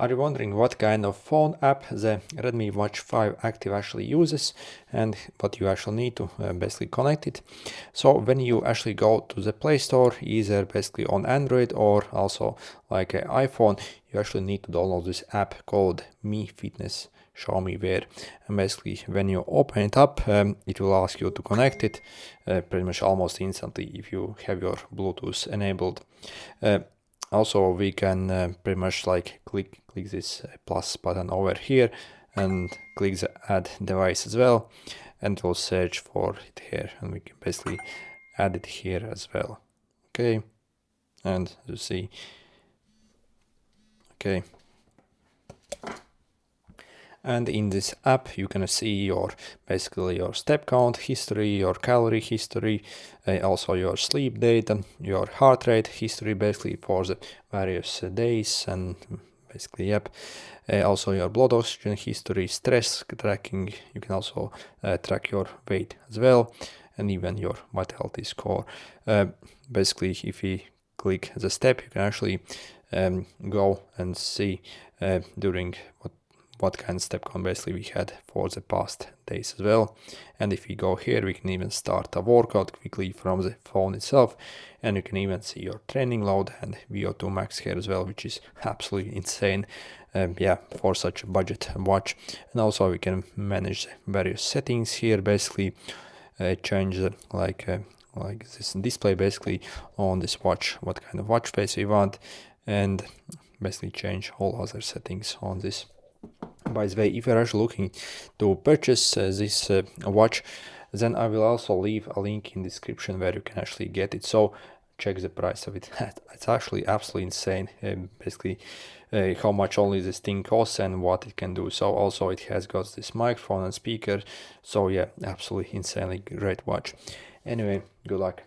Are you wondering what kind of phone app the Redmi Watch 5 Active actually uses and what you actually need to basically connect it? So when you actually go to the Play Store, either basically on Android or also like an iPhone, you actually need to download this app called Mi Fitness Xiaomi Wear. And basically when you open it up, it will ask you to connect it pretty much almost instantly if you have your Bluetooth enabled. Also, we can pretty much like click this plus button over here and click the add device as well, and we'll search for it here, and we can basically add it here as well. Okay, and you see, okay. And in this app, you can see your basically your step count history, your calorie history, also your sleep data, your heart rate history, basically for the various days, and basically, yep. Also your blood oxygen history, stress tracking. You can also track your weight as well, and even your vitality score. Basically, if we click the step, you can actually go and see during what kind of step count basically we had for the past days as well. And if we go here, we can even start a workout quickly from the phone itself, and you can even see your training load and VO2 max here as well, which is absolutely insane. Yeah, for such a budget watch. And also we can manage various settings here, basically change the, like this display basically on this watch, what kind of watch face we want, and basically change all other settings on this. By the way, if you're actually looking to purchase this watch, then I will also leave a link in the description where you can actually get it. So check the price of it. It's actually absolutely insane. Basically, how much only this thing costs and what it can do. So also it has got this microphone and speaker. So yeah, absolutely insanely great watch. Anyway, good luck.